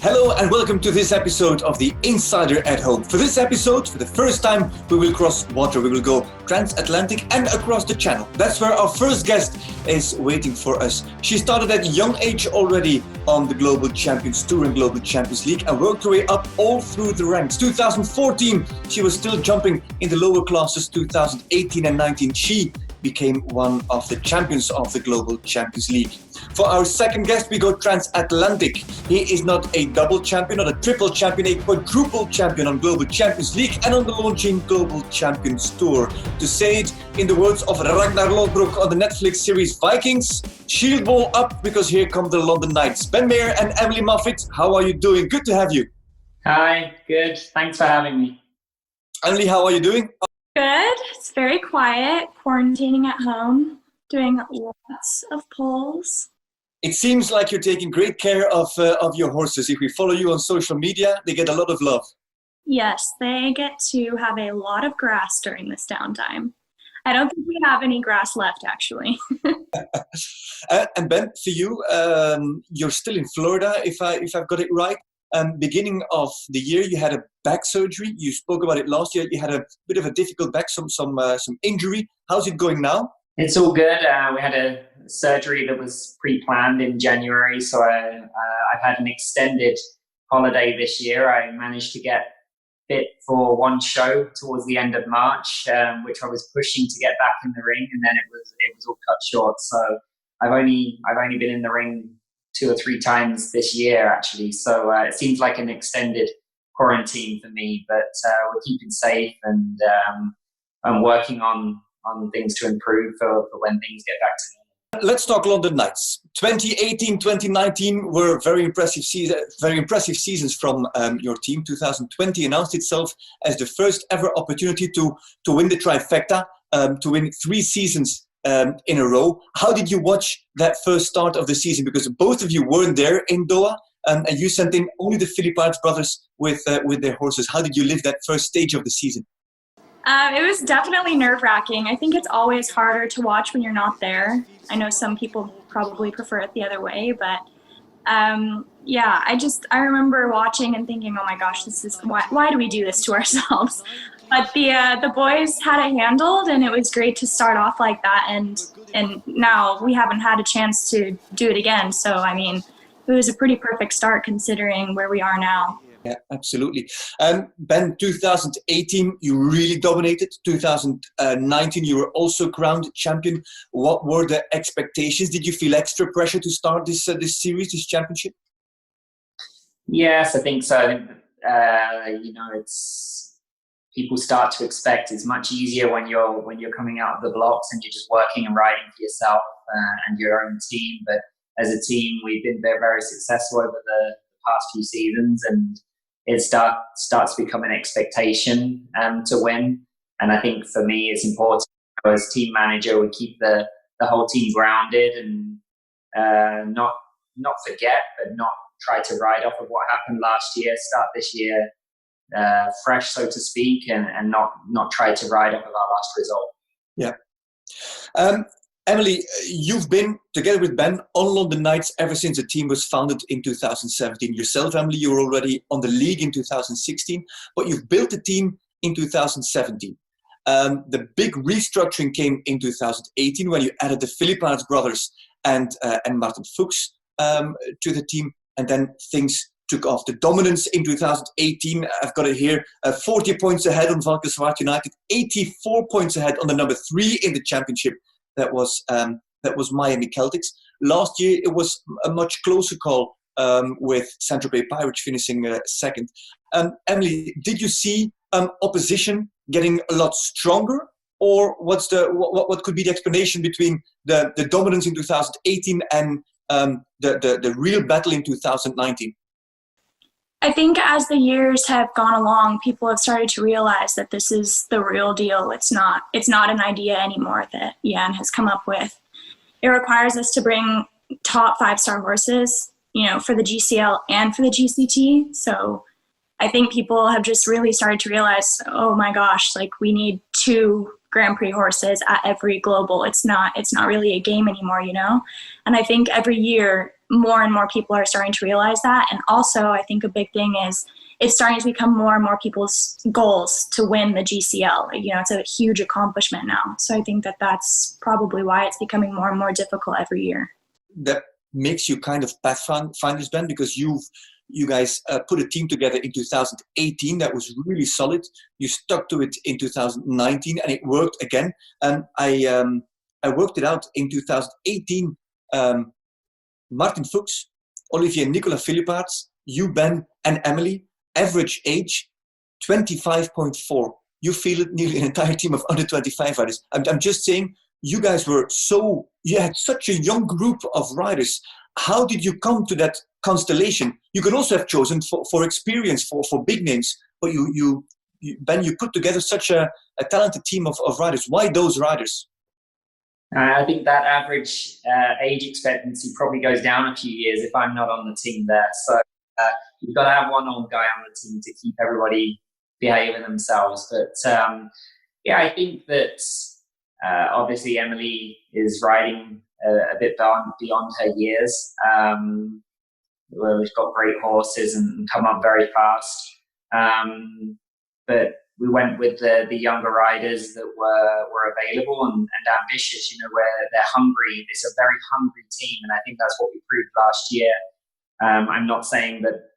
Hello and welcome to this episode of the Insider at Home. For this episode, for the first time, we will cross water. We will go transatlantic and across the channel. That's where our first guest is waiting for us. She started at a young age already on the Global Champions Tour and Global Champions League and worked her way up all through the ranks. 2014, she was still jumping in the lower classes. 2018 and 19, she became one of the champions of the Global Champions League. For our second guest, we go transatlantic. He is not a double champion, not a triple champion, a quadruple champion on Global Champions League and on the Longines Global Champions Tour. To say it in the words of Ragnar Lodbrok on the Netflix series Vikings, shield ball up because here come the London Knights. Ben Maher and Emily Moffitt, how are you doing? Good to have you. Hi, good. Thanks for having me. Emily, how are you doing? Good. It's very quiet, quarantining at home, doing lots of polls. It seems like you're taking great care of your horses. If we follow you on social media, they get a lot of love. Yes, they get to have a lot of grass during this downtime. I don't think we have any grass left, actually. And Ben, for you, you're still in Florida, if I've got it right. Beginning of the year, you had a back surgery. You spoke about it last year. You had a bit of a difficult back, some injury. How's it going now? It's all good. We had a surgery that was pre-planned in January, so I've had an extended holiday this year. I managed to get fit for one show towards the end of March, which I was pushing to get back in the ring, and then it was all cut short. So I've only been in the ring 2 or 3 times this year, actually. So it seems like an extended quarantine for me, but we're keeping safe and I'm working on things to improve for when things get back to normal. Let's talk London Knights. 2018, 2019 were very impressive seasons from your team. 2020 announced itself as the first ever opportunity to win the trifecta, to win 3 seasons in a row. How did you watch that first start of the season? Because both of you weren't there in Doha, and you sent in only the Philippines brothers with their horses. How did you live that first stage of the season? It was definitely nerve-wracking. I think it's always harder to watch when you're not there. I know some people probably prefer it the other way, but I remember watching and thinking, oh my gosh, this is why do we do this to ourselves? But the boys had it handled, and it was great to start off like that. And now we haven't had a chance to do it again. So I mean, it was a pretty perfect start considering where we are now. Yeah, absolutely. Ben, 2018, you really dominated. 2019, you were also crowned champion. What were the expectations? Did you feel extra pressure to start this series, this championship? Yes, I think so. It's people start to expect it's much easier when you're coming out of the blocks and you're just working and riding for yourself and your own team. But as a team, we've been very, very successful over the past few seasons, and it starts to become an expectation to win. And I think for me, it's important as team manager, we keep the whole team grounded and not forget, but not try to ride off of what happened last year. Start this year fresh, so to speak, and not try to ride off of our last result. Yeah. Emily, you've been, together with Ben, on London Knights ever since the team was founded in 2017. Yourself, Emily, you were already on the league in 2016, but you've built the team in 2017. The big restructuring came in 2018 when you added the Philippines brothers and Martin Fuchs to the team, and then things took off. The dominance in 2018, I've got it here, 40 points ahead on Valkenswaard United, 84 points ahead on the number 3 in the championship. That was Miami Celtics. Last year, it was a much closer call with Saint-Tropez Pirates finishing second. Emily, did you see opposition getting a lot stronger, or what could be the explanation between the dominance in 2018 and the real battle in 2019? I think as the years have gone along, people have started to realize that this is the real deal. It's not an idea anymore that Jan has come up with. It requires us to bring top 5-star horses, for the GCL and for the GCT. So I think people have just really started to realize, oh my gosh, we need 2 Grand Prix horses at every global. It's not really a game anymore, And I think every year more and more people are starting to realize that. And also, I think a big thing is it's starting to become more and more people's goals to win the GCL. It's a huge accomplishment now. So I think that that's probably why it's becoming more and more difficult every year. That makes you kind of pathfinders, Ben, because you guys put a team together in 2018 that was really solid. You stuck to it in 2019, and it worked again. And I worked it out in 2018. Martin Fuchs, Olivier Nicolas Philippaerts, you, Ben, and Emily, average age 25.4. You fielded nearly an entire team of under 25 riders. I'm just saying, you guys you had such a young group of riders. How did you come to that constellation? You could also have chosen for experience, for big names, but Ben, you put together such a talented team of riders. Why those riders? I think that average age expectancy probably goes down a few years if I'm not on the team there. So you've got to have one old guy on the team to keep everybody behaving themselves. But I think that obviously Emily is riding a bit beyond her years. We've got great horses and come up very fast. But we went with the younger riders that were available and ambitious, where they're hungry. It's a very hungry team, and I think that's what we proved last year. I'm not saying that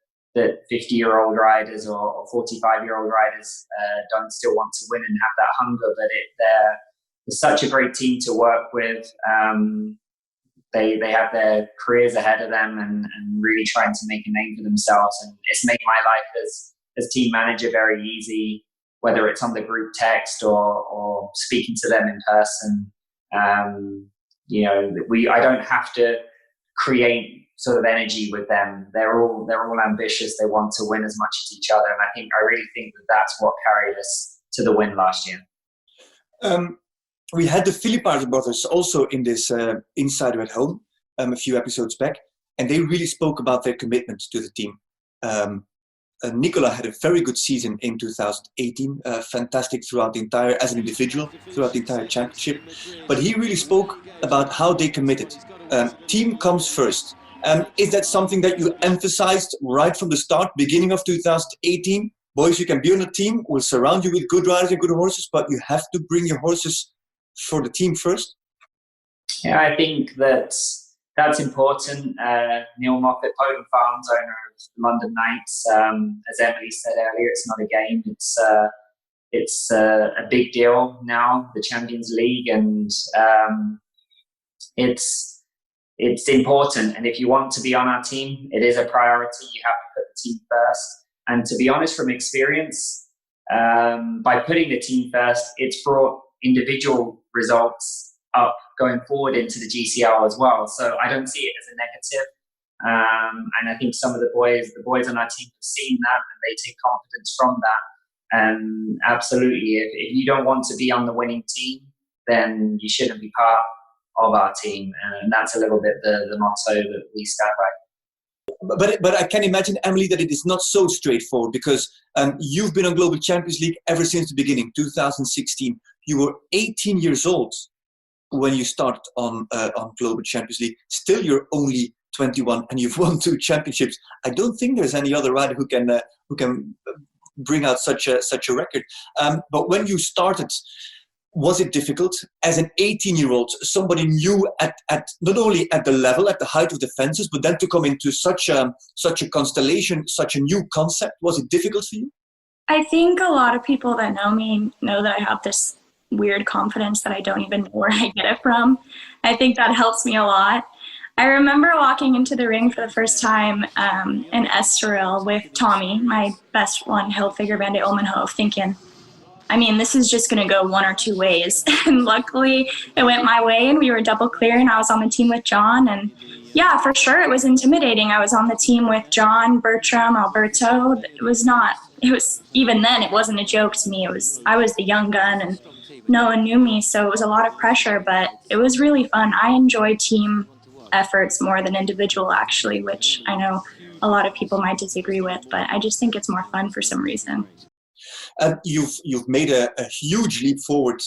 50-year-old riders or 45-year-old riders don't still want to win and have that hunger, but they're such a great team to work with. They have their careers ahead of them and really trying to make a name for themselves, and it's made my life as team manager very easy, whether it's on the group text or speaking to them in person. I don't have to create sort of energy with them. They're all ambitious. They want to win as much as each other, and I really think that that's what carried us to the win last year. We had the Philippaerts brothers also in this Insider at Home a few episodes back, and they really spoke about their commitment to the team. Nicola had a very good season in 2018, fantastic as an individual throughout the entire championship. But he really spoke about how they committed. Team comes first. Is that something that you emphasized right from the start, beginning of 2018? Boys, you can be on a team, we'll surround you with good riders and good horses, but you have to bring your horses for the team first? Yeah, I think that's important. Neil Moffitt, Potent Farms, owner of London Knights, as Emily said earlier, it's not a game. It's a big deal now, the Champions League, and it's important. And if you want to be on our team, it is a priority. You have to put the team first. And to be honest, from experience, by putting the team first, it's brought individual results up going forward into the GCL as well. So I don't see it as a negative. And I think some of the boys on our team have seen that, and they take confidence from that. And absolutely, if you don't want to be on the winning team, then you shouldn't be part of our team. And that's a little bit the motto that we stand by. But I can imagine, Emily, that it is not so straightforward, because you've been on Global Champions League ever since the beginning, 2016. You were 18 years old when you started on Global Champions League. Still, you're only 21, and you've won 2 championships. I don't think there's any other rider who can bring out such a record. But when you started, was it difficult as an 18-year-old, somebody new at not only at the level, at the height of the fences, but then to come into such a constellation, such a new concept? Was it difficult for you? I think a lot of people that know me know that I have this weird confidence that I don't even know where I get it from. I think that helps me a lot. I remember walking into the ring for the first time in Estoril with Tommy, my best one, Hilfiger van de Olmenhof, thinking, this is just going to go one or two ways. And luckily, it went my way, and we were double clear, and I was on the team with John. And yeah, for sure, it was intimidating. I was on the team with John, Bertram, Alberto. Even then, it wasn't a joke to me. I was the young gun, and no one knew me, so it was a lot of pressure, but it was really fun. I enjoy team efforts more than individual, actually, which I know a lot of people might disagree with, but I just think it's more fun for some reason. You've made a huge leap forward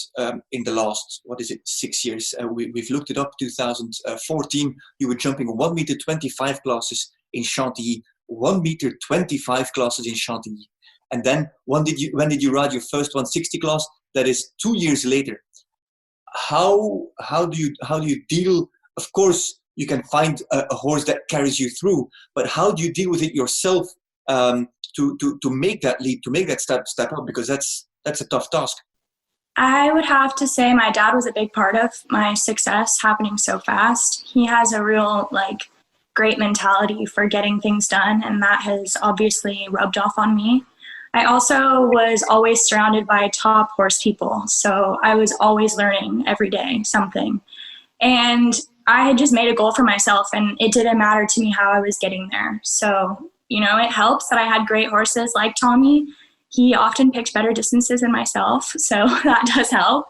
in the last 6 years. We've looked it up. 2014, you were jumping 1 meter 25 classes in Chantilly, 1 meter 25 classes in Chantilly, and then when did you ride your first 160 class? That is 2 years later. How do you deal? Of course, you can find a horse that carries you through, but how do you deal with it yourself? To make that leap, to make that step up, because that's a tough task. I would have to say my dad was a big part of my success happening so fast. He has a real great mentality for getting things done, and that has obviously rubbed off on me. I also was always surrounded by top horse people, so I was always learning every day something. And I had just made a goal for myself, and it didn't matter to me how I was getting there. So it helps that I had great horses like Tommy. He often picked better distances than myself, so that does help.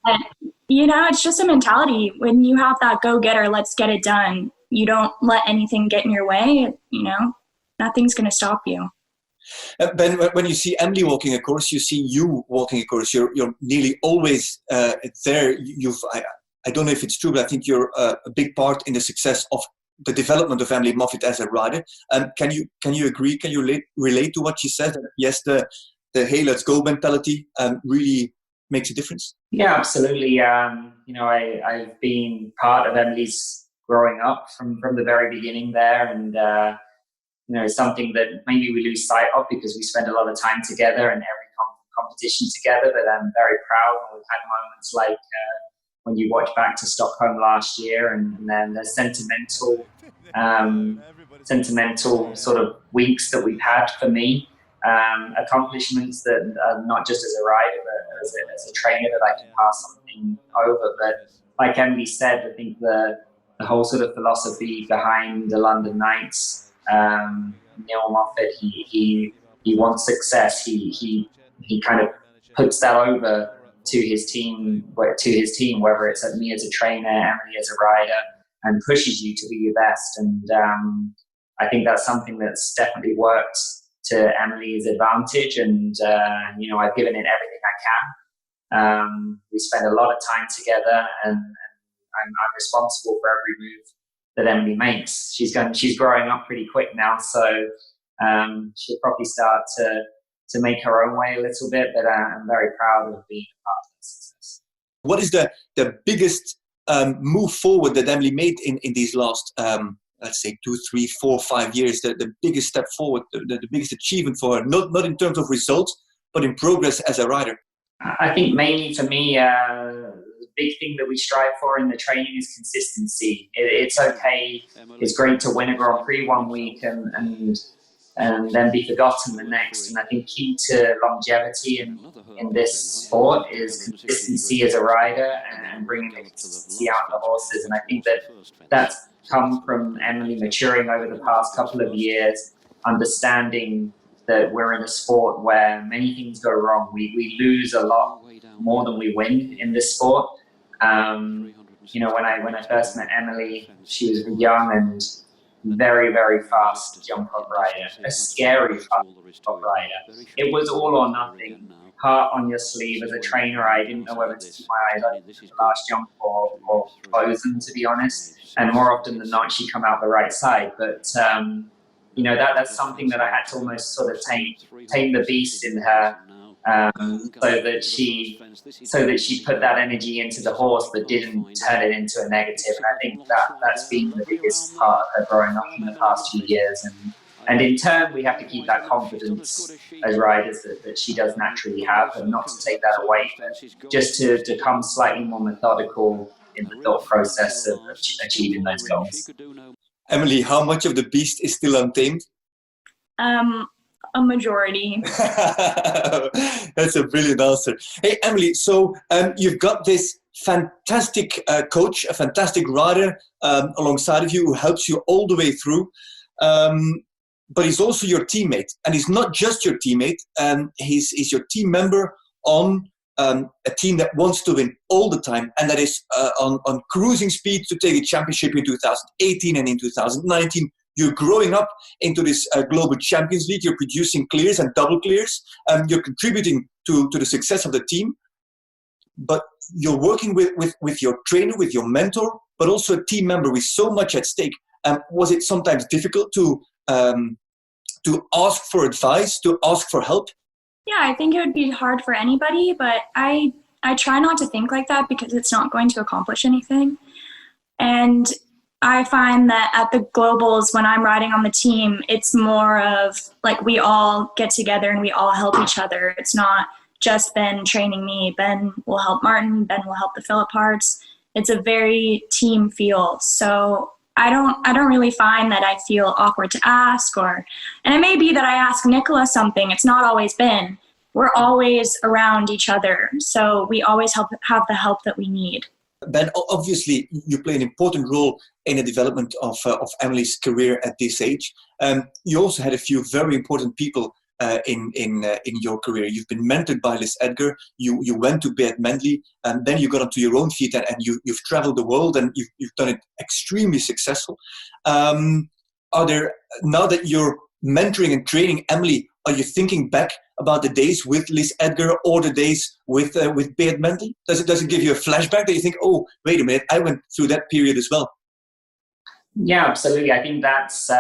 But, it's just a mentality. When you have that go-getter, let's get it done, you don't let anything get in your way, nothing's going to stop you. Ben, when you see Emily walking a course, you see you walking a course. You're nearly always there. I don't know if it's true, but I think you're a big part in the success of the development of Emily Moffitt as a rider. Can you agree? Can you relate to what she said? Yes, the hey, let's go mentality really makes a difference. Yeah, absolutely. I've been part of Emily's growing up from the very beginning there, and something that maybe we lose sight of because we spend a lot of time together and every competition together. But I'm very proud when we've had moments like when you watch back to Stockholm last year, and then the sentimental sort of weeks that we've had for me, accomplishments that not just as a rider, but as a trainer that I can pass something over. But like Emily said, I think the whole sort of philosophy behind the London Knights, Neil Moffitt, he wants success. He kind of puts that over to his team, whether it's me as a trainer, Emily as a rider, and pushes you to be your best. And I think that's something that's definitely worked to Emily's advantage. And I've given it everything I can. We spend a lot of time together, and I'm responsible for every move that Emily makes. She's growing up pretty quick now, so she'll probably start to make her own way a little bit, but I'm very proud of being a part of that success. What is the biggest move forward that Emily made in these last, let's say, 2, 3, 4, 5 years? The biggest step forward, the biggest achievement for her, not in terms of results, but in progress as a rider? I think mainly for me, the big thing that we strive for in the training is consistency. It's okay, it's great to win a Grand Prix one week and then be forgotten the next. And I think key to longevity in this sport is consistency as a rider and bringing the consistency out of the horses. And I think that's come from Emily maturing over the past couple of years, understanding that we're in a sport where many things go wrong. We lose a lot more than we win in this sport. When I first met Emily, she was young and very, very fast jump up rider, a scary fast jump rider. It was all or nothing, heart on your sleeve. As a trainer, I didn't know whether to keep my eyes open for the last jump or close them, to be honest. And more often than not, she come out the right side. But that's something that I had to almost sort of tame the beast in her, so that she put that energy into the horse but didn't turn it into a negative. And I think that's been the biggest part of her growing up in the past few years. And in turn, we have to keep that confidence as riders that she does naturally have, and not to take that away, but just to come slightly more methodical in the thought process of achieving those goals. Emily, how much of the beast is still untamed? A majority. That's a brilliant answer. Hey, Emily, so you've got this fantastic coach, a fantastic rider alongside of you who helps you all the way through. But he's also your teammate. And he's not just your teammate, he's your team member on a team that wants to win all the time, and that is on cruising speed to take a championship in 2018 and in 2019. You're growing up into this global Champions League. You're producing clears and double clears. You're contributing to the success of the team. But you're working with your trainer, with your mentor, but also a team member with so much at stake. Was it sometimes difficult to ask for advice, to ask for help? Yeah, I think it would be hard for anybody, but I try not to think like that because it's not going to accomplish anything. And I find that at the globals, when I'm riding on the team, it's more of like we all get together and we all help each other. It's not just Ben training me. Ben will help Martin. Ben will help the Phillip Harts. It's a very team feel. So I don't really find that I feel awkward to ask, and it may be that I ask Nicola something. It's not always Ben. We're always around each other. So we always have the help that we need. Ben, obviously you play an important role in the development of Emily's career at this age. You also had a few very important people in your career. You've been mentored by Liz Edgar. You went to Beat Mendley, and then you got onto your own feet, and you've traveled the world, and you've done it extremely successful. Are there, now that you're mentoring and training Emily, are you thinking back about the days with Liz Edgar or the days with Beat Mendley? Does it give you a flashback that you think, oh, wait a minute, I went through that period as well? Yeah, absolutely. I think that's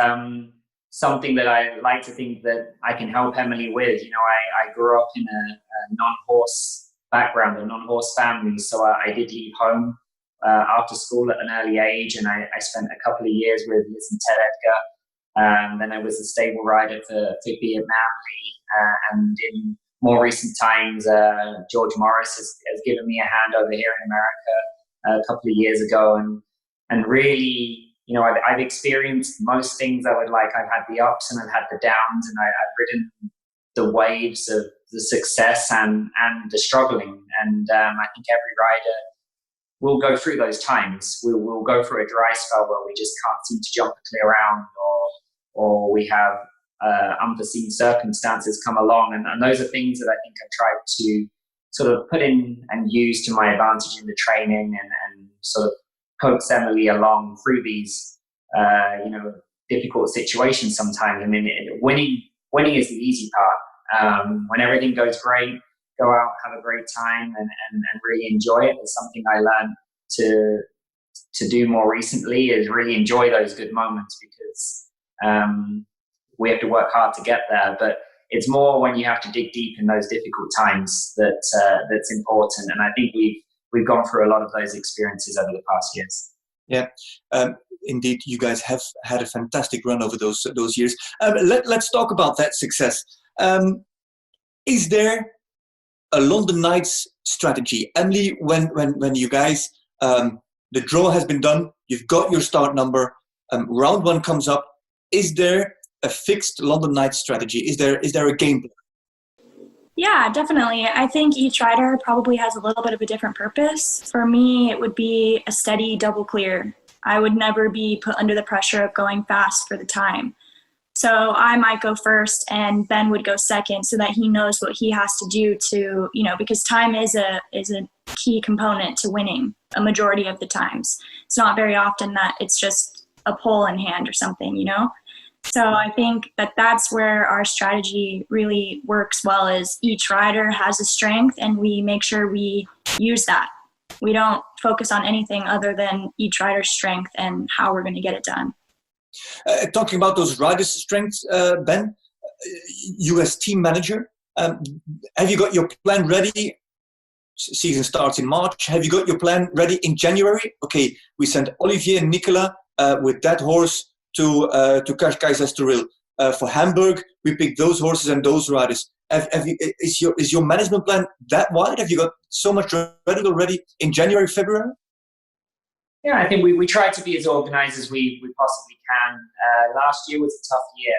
something that I like to think that I can help Emily with. You know, I grew up in a non-horse background, a non-horse family, so I did leave home after school at an early age, and I spent a couple of years with Liz and Ted Edgar. Then I was a stable rider for Beat Mendley, and in more recent times, George Morris has given me a hand over here in America a couple of years ago, and really, you know, I've experienced most things I would like. I've had the ups and I've had the downs, and I've ridden the waves of the success and the struggling. And I think every rider will go through those times. We'll go through a dry spell where we just can't seem to jump a clear round, or we have unforeseen circumstances come along. And those are things that I think I've tried to sort of put in and use to my advantage in the training, and sort of coax Emily along through these, difficult situations sometimes. I mean, winning is the easy part. When everything goes great, go out, have a great time, and really enjoy it. It's something I learned to do more recently, is really enjoy those good moments, because we have to work hard to get there. But it's more when you have to dig deep in those difficult times that's important. And I think we've gone through a lot of those experiences over the past years. Yeah, indeed, you guys have had a fantastic run over those years. Let's talk about that success. Is there a London Knights strategy, Emily? When you guys, the draw has been done, you've got your start number, round one comes up. Is there a fixed London Knights strategy? Is there a game plan? Yeah, definitely. I think each rider probably has a little bit of a different purpose. For me, it would be a steady double clear. I would never be put under the pressure of going fast for the time. So I might go first and Ben would go second, so that he knows what he has to do to, because time is a key component to winning a majority of the times. It's not very often that it's just a pole in hand or something, So I think that's where our strategy really works well, is each rider has a strength and we make sure we use that. We don't focus on anything other than each rider's strength and how we're going to get it done. Talking about those riders' strengths, Ben, you as team manager, have you got your plan ready? Season starts in March. Have you got your plan ready in January? Okay, we sent Olivier and Nicola with that horse to Kaiserstuhl. For Hamburg, we picked those horses and those riders. Is your management plan that wide? Have you got so much ready already in January, February? Yeah, I think we try to be as organised as we possibly can. Last year was a tough year.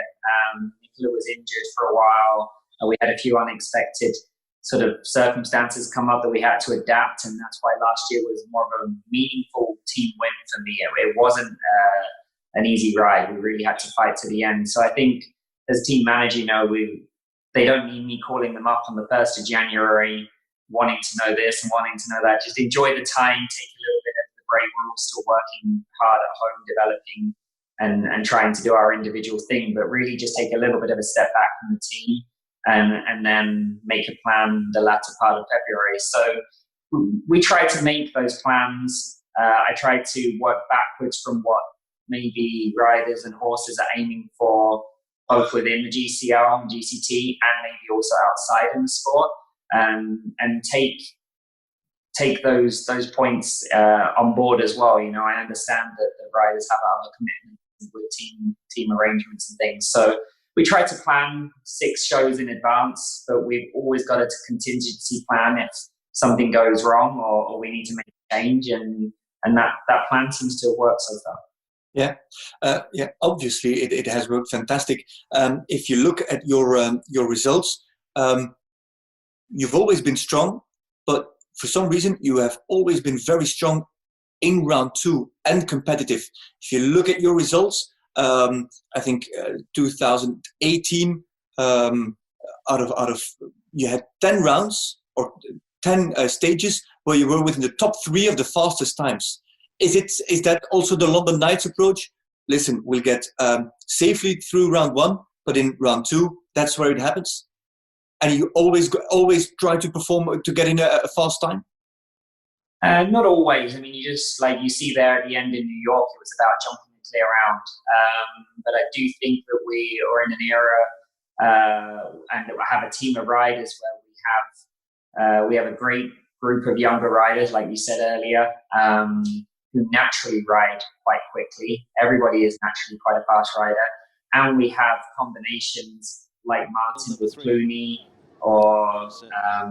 Nicola was injured for a while. We had a few unexpected sort of circumstances come up that we had to adapt, and that's why last year was more of a meaningful team win for me. It wasn't an easy ride. We really had to fight to the end. So I think as team manager, they don't need me calling them up on the 1st of January, wanting to know this and wanting to know that. Just enjoy the time, take a little bit of the break. We're all still working hard at home, developing and trying to do our individual thing, but really just take a little bit of a step back from the team and then make a plan the latter part of February. So we try to make those plans. I try to work backwards from what maybe riders and horses are aiming for, both within the GCL and GCT and maybe also outside in the sport, and take those points on board as well. You know, I understand that the riders have other commitments with team arrangements and things. So we try to plan 6 shows in advance, but we've always got a contingency plan if something goes wrong or we need to make a change, and that plan seems to have worked so far. Yeah, obviously it has worked fantastic. If you look at your results, you've always been strong, but for some reason you have always been very strong in round 2 and competitive. If you look at your results, I think 2018, out of you had 10 rounds or 10 stages where you were within the top 3 of the fastest times. Is that also the London Knights approach? Listen, we'll get safely through round 1, but in round 2, that's where it happens. And you always try to perform to get in a fast time. Not always. I mean, you see there at the end in New York, it was about jumping and clear round. But I do think that we are in an era and have a team of riders where we have a great group of younger riders, like you said earlier, who naturally ride quite quickly. Everybody is naturally quite a fast rider. And we have combinations like Martin with Clooney or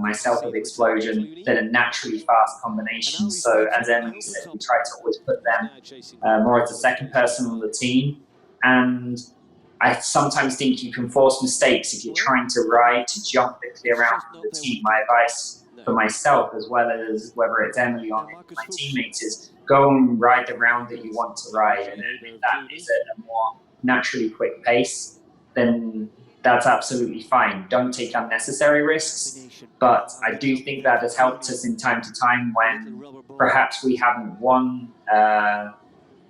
myself with Explosion that are naturally fast combinations. So as Emily said, we try to always put them more as the second person on the team. And I sometimes think you can force mistakes if you're trying to ride to jump the clear out from the team. My advice for myself, as well as whether it's Emily or my teammates, is go and ride the round that you want to ride. And if that is at a more naturally quick pace, then that's absolutely fine. Don't take unnecessary risks. But I do think that has helped us in time to time when perhaps we haven't won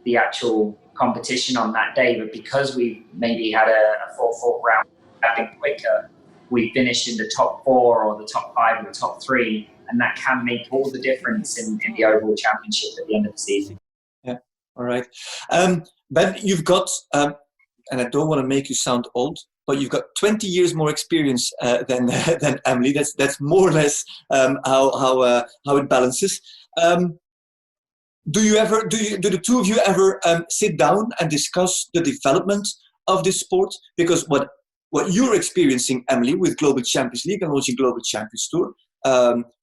the actual competition on that day, but because we maybe had a 4-4 round been quicker, we finished in the top 4 or the top 5 or the top 3, and that can make all the difference in the overall championship at the end of the season. Yeah, all right. Ben, you've got, and I don't want to make you sound old, but you've got 20 years more experience than Emily. That's more or less how it balances. Do the two of you ever sit down and discuss the development of this sport? Because what you're experiencing, Emily, with Global Champions League and also Global Champions Tour,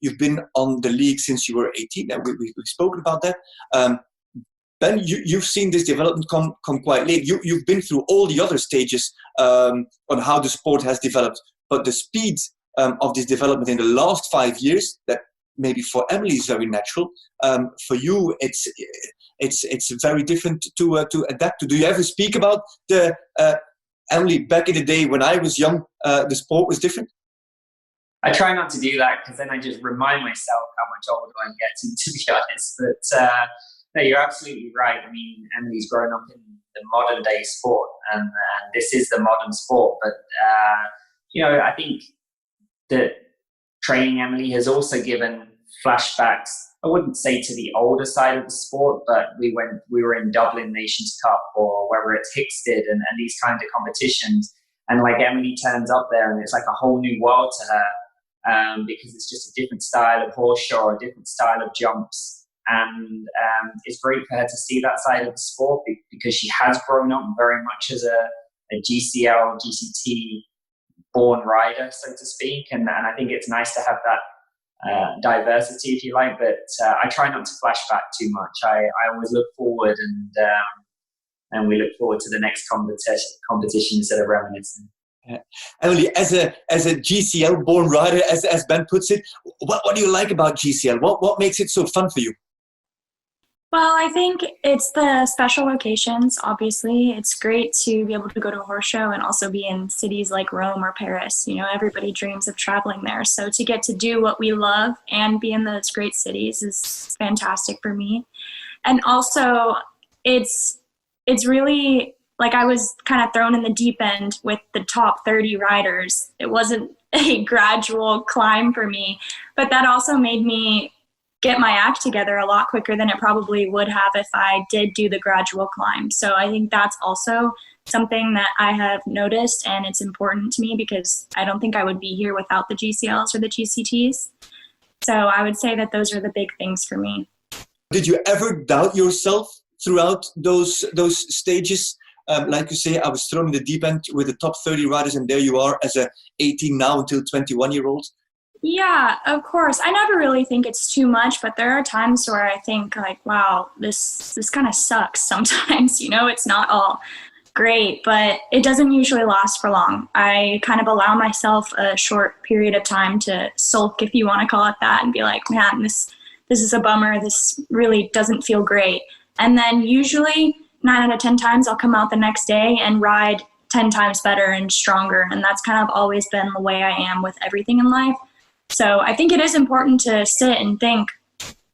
you've been on the league since you were 18, and we've spoken about that. Ben, you've seen this development come quite late. You've been through all the other stages on how the sport has developed, but the speed of this development in the last 5 years, that maybe for Emily is very natural. For you, it's very different to adapt to. Do you ever speak about the Emily back in the day when I was young? The sport was different. I try not to do that because then I just remind myself how much older I'm getting, to be honest. But no, you're absolutely right. I mean, Emily's grown up in the modern day sport, and this is the modern sport. But I think that training Emily has also given flashbacks. I wouldn't say to the older side of the sport, but we were in Dublin Nations Cup, or whether it's Hickstead and these kinds of competitions. And like Emily turns up there and it's like a whole new world to her, because it's just a different style of horse show, a different style of jumps. And it's great for her to see that side of the sport because she has grown up very much as a GCL, GCT born rider, so to speak. And I think it's nice to have that diversity, if you like, but I try not to flash back too much. I always look forward, and we look forward to the next competition instead of reminiscing. Emily, as a GCL born rider, as Ben puts it, what do you like about GCL? What makes it so fun for you? Well, I think it's the special locations, obviously. It's great to be able to go to a horse show and also be in cities like Rome or Paris. You know, everybody dreams of traveling there. So to get to do what we love and be in those great cities is fantastic for me. And also, it's it's really like I was kind of thrown in the deep end with the top 30 riders. It wasn't a gradual climb for me, but that also made me get my act together a lot quicker than it probably would have if I did do the gradual climb. So I think that's also something that I have noticed, and it's important to me because I don't think I would be here without the GCLs or the GCTs. So I would say that those are the big things for me. Did you ever doubt yourself throughout those stages? Like you say, I was thrown in the deep end with the top 30 riders, and there you are as a 18 now until 21-year-old. Yeah, of course. I never really think it's too much, but there are times where I think like, wow, this kind of sucks sometimes, it's not all great, but it doesn't usually last for long. I kind of allow myself a short period of time to sulk, if you want to call it that, and be like, man, this is a bummer. This really doesn't feel great. And then usually 9 out of 10 times I'll come out the next day and ride 10 times better and stronger. And that's kind of always been the way I am with everything in life. So I think it is important to sit and think,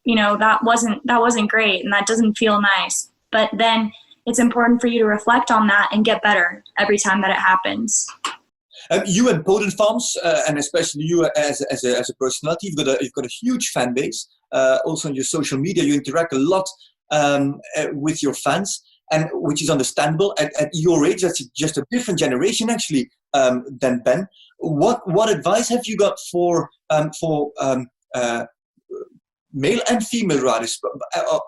that wasn't great and that doesn't feel nice. But then it's important for you to reflect on that and get better every time that it happens. You and Poden Farms, and especially you as a personality, you've got a huge fan base. Also on your social media, you interact a lot with your fans, and which is understandable. At your age, that's just a different generation actually than Ben. What advice have you got for male and female riders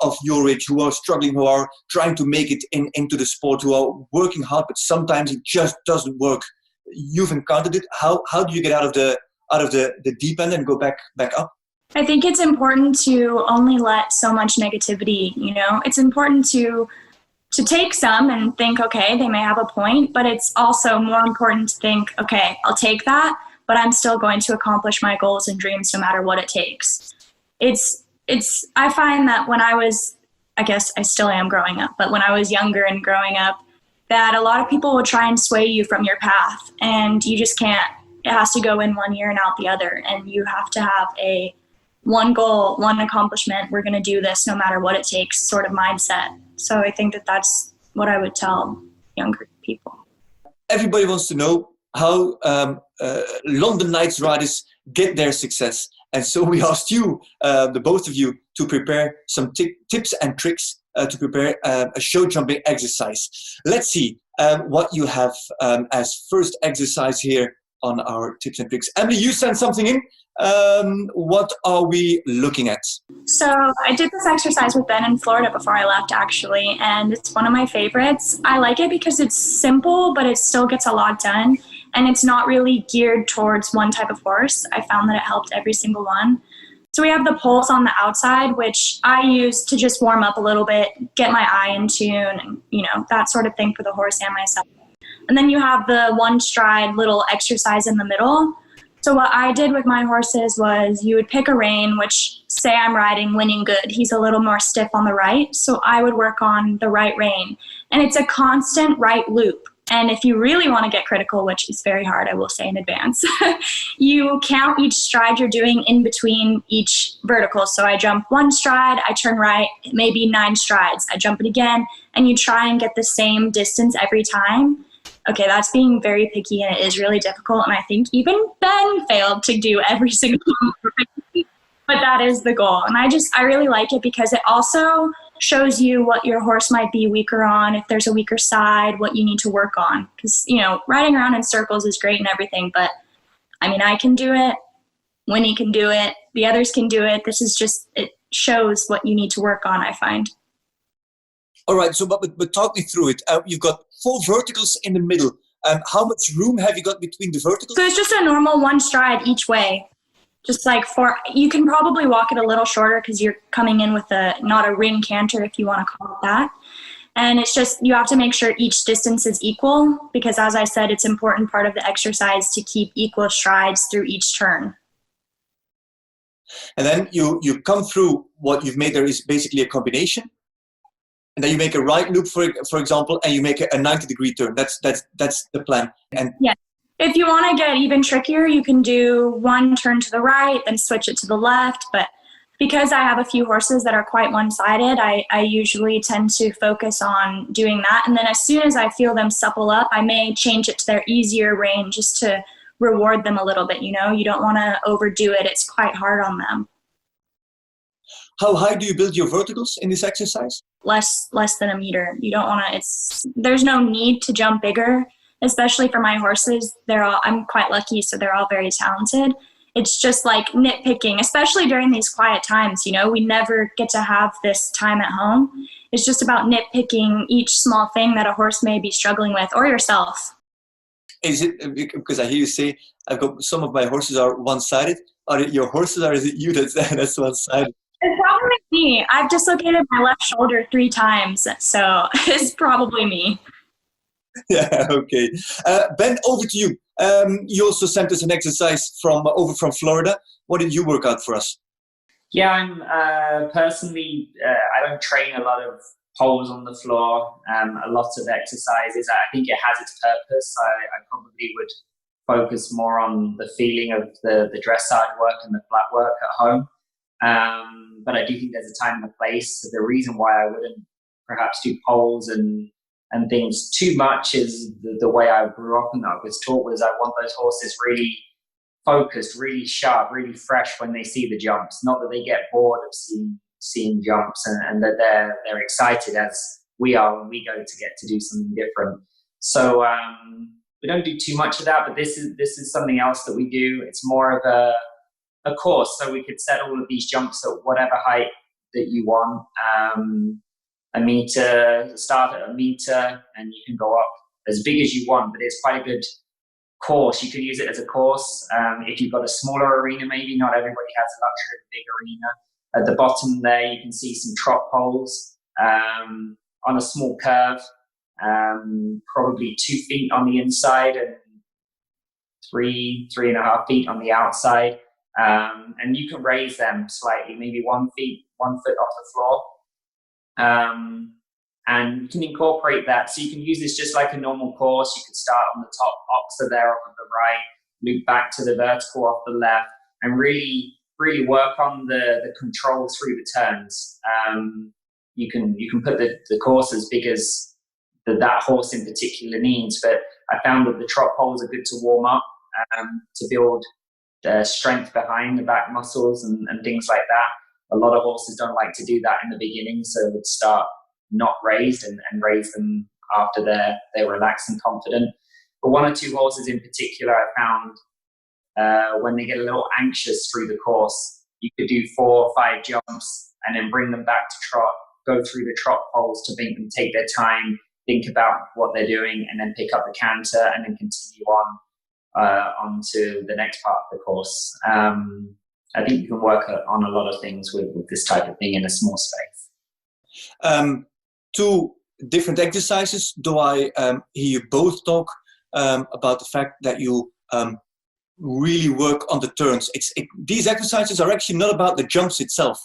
of your age who are struggling, who are trying to make it into the sport, who are working hard, but sometimes it just doesn't work? You've encountered it. How do you get out of the deep end and go back up? I think it's important to only let so much negativity, it's important to take some and think, okay, they may have a point, but it's also more important to think, okay, I'll take that, but I'm still going to accomplish my goals and dreams no matter what it takes. I find that when I guess I still am growing up, but when I was younger and growing up, that a lot of people will try and sway you from your path, and you just can't. It has to go in one ear and out the other, and you have to have a one goal, one accomplishment, we're going to do this no matter what it takes sort of mindset. So I think that that's what I would tell younger people. Everybody wants to know how London Knights riders get their success. And so we asked you, the both of you, to prepare some tips and tricks to prepare a show jumping exercise. Let's see what you have as first exercise here on our tips and tricks. Emily, you sent something in. What are we looking at? So I did this exercise with Ben in Florida before I left, actually, and it's one of my favorites. I like it because it's simple, but it still gets a lot done, and it's not really geared towards one type of horse. I found that it helped every single one. So we have the poles on the outside, which I use to just warm up a little bit, get my eye in tune, and that sort of thing for the horse and myself. And then you have the one stride little exercise in the middle. So what I did with my horses was you would pick a rein, which say I'm riding Winning Good. He's a little more stiff on the right. So I would work on the right rein. And it's a constant right loop. And if you really want to get critical, which is very hard, I will say in advance, you count each stride you're doing in between each vertical. So I jump one stride, I turn right, maybe 9 strides. I jump it again, and you try and get the same distance every time. Okay, that's being very picky, and it is really difficult. And I think even Ben failed to do every single one perfectly. But that is the goal. And I really like it because it also shows you what your horse might be weaker on, if there's a weaker side, what you need to work on. Because, riding around in circles is great and everything, but I can do it. Winnie can do it. The others can do it. This is just, it shows what you need to work on, I find. All right, so but talk me through it. You've got 4 verticals in the middle. How much room have you got between the verticals? So it's just a normal 1 stride each way. Just like you can probably walk it a little shorter because you're coming in with not a ring canter, if you want to call it that. And it's just, you have to make sure each distance is equal because, as I said, it's important part of the exercise to keep equal strides through each turn. And then you come through what you've made there is basically a combination. And then you make a right loop, for example, and you make a 90-degree turn. That's the plan. And yeah. If you want to get even trickier, you can do 1 turn to the right, then switch it to the left. But because I have a few horses that are quite one-sided, I usually tend to focus on doing that. And then as soon as I feel them supple up, I may change it to their easier rein just to reward them a little bit. You don't want to overdo it. It's quite hard on them. How high do you build your verticals in this exercise? Less than a meter. You don't want to, there's no need to jump bigger, especially for my horses. I'm quite lucky, so they're all very talented. It's just like nitpicking, especially during these quiet times. We never get to have this time at home. It's just about nitpicking each small thing that a horse may be struggling with, or yourself. Is it, because I hear you say, I've got some of my horses are one-sided. Are it your horses, or is it you that's one-sided? It's probably me. I've dislocated my left shoulder 3 times, so it's probably me. Yeah, okay. Ben, over to you. You also sent us an exercise from Florida. What did you work out for us? Yeah, I'm personally, I don't train a lot of poles on the floor, a lot of exercises. I think it has its purpose. I probably would focus more on the feeling of the dressage work and the flat work at home. But I do think there's a time and a place. So the reason why I wouldn't perhaps do poles and things too much is the way I grew up and I was taught was I want those horses really focused, really sharp, really fresh when they see the jumps. Not that they get bored of seeing jumps and that they're excited as we are when we go to get to do something different. So we don't do too much of that, but this is something else that we do. It's more of a course, so we could set all of these jumps at whatever height that you want. A meter, start at a meter, and you can go up as big as you want, but it's quite a good course. You can use it as a course. If you've got a smaller arena, maybe not everybody has the luxury of a big arena. At the bottom there, you can see some trot poles on a small curve, probably 2 feet on the inside and 3.5 feet on the outside. And you can raise them slightly, maybe 1 foot off the floor. And you can incorporate that. So you can use this just like a normal course. You could start on the top oxer there off of the right, loop back to the vertical off the left, and really work on the control through the turns. You can put the course as big as that horse in particular needs, but I found that the trot poles are good to warm up, to build the strength behind the back muscles and things like that. A lot of horses don't like to do that in the beginning, so would start not raised and raise them after they're relaxed and confident. But 1 or 2 horses in particular, I found when they get a little anxious through the course, you could do 4 or 5 jumps and then bring them back to trot, go through the trot poles to make them take their time, think about what they're doing, and then pick up the canter and then continue onto the next part of the course. I think you can work on a lot of things with this type of thing in a small space. 2 different exercises. Do I hear you both talk about the fact that you really work on the turns? These exercises are actually not about the jumps itself.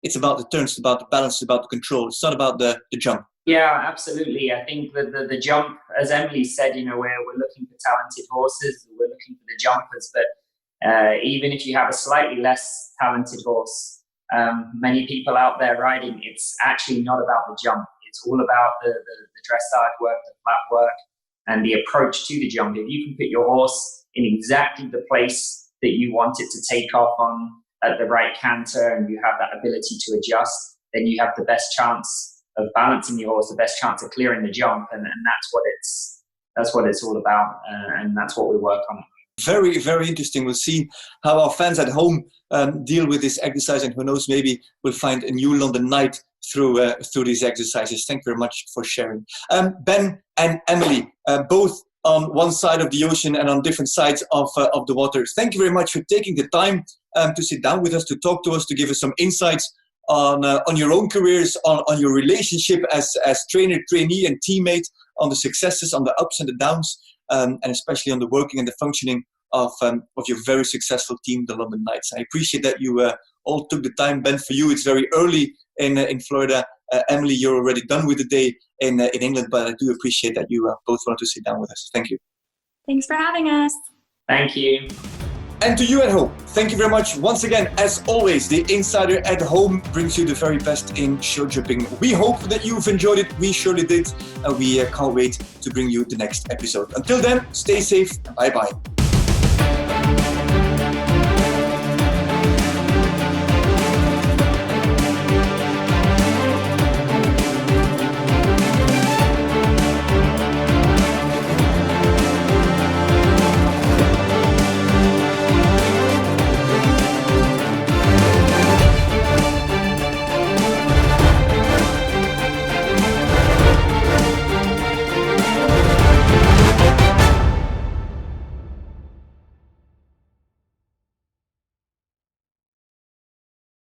It's about the turns, about the balance, about the control. It's not about the jump. Yeah, absolutely. I think that the jump, as Emily said, we're looking for talented horses. We're looking for the jumpers, but even if you have a slightly less talented horse, many people out there riding, it's actually not about the jump. It's all about the dressage work, the flat work, and the approach to the jump. If you can put your horse in exactly the place that you want it to take off on at the right canter, and you have that ability to adjust, then you have the best chance of balancing your horse, the best chance of clearing the jump, and that's what it's all about, and that's what we work on. Very, very interesting. We'll see how our fans at home deal with this exercise, and who knows, maybe we'll find a new London night through these exercises. Thank you very much for sharing. Ben and Emily, both on one side of the ocean and on different sides of the water. Thank you very much for taking the time to sit down with us, to talk to us, to give us some insights on your own careers, on your relationship as trainer, trainee, and teammate, on the successes, on the ups and the downs, and especially on the working and the functioning of your very successful team, the London Knights. I appreciate that you all took the time. Ben, for you, it's very early in Florida. Emily, you're already done with the day in England, but I do appreciate that you both wanted to sit down with us. Thank you. Thanks for having us. Thank you. And to you at home, thank you very much. Once again, as always, the Insider at Home brings you the very best in show jumping. We hope that you've enjoyed it. We surely did. And we can't wait to bring you the next episode. Until then, stay safe and bye-bye.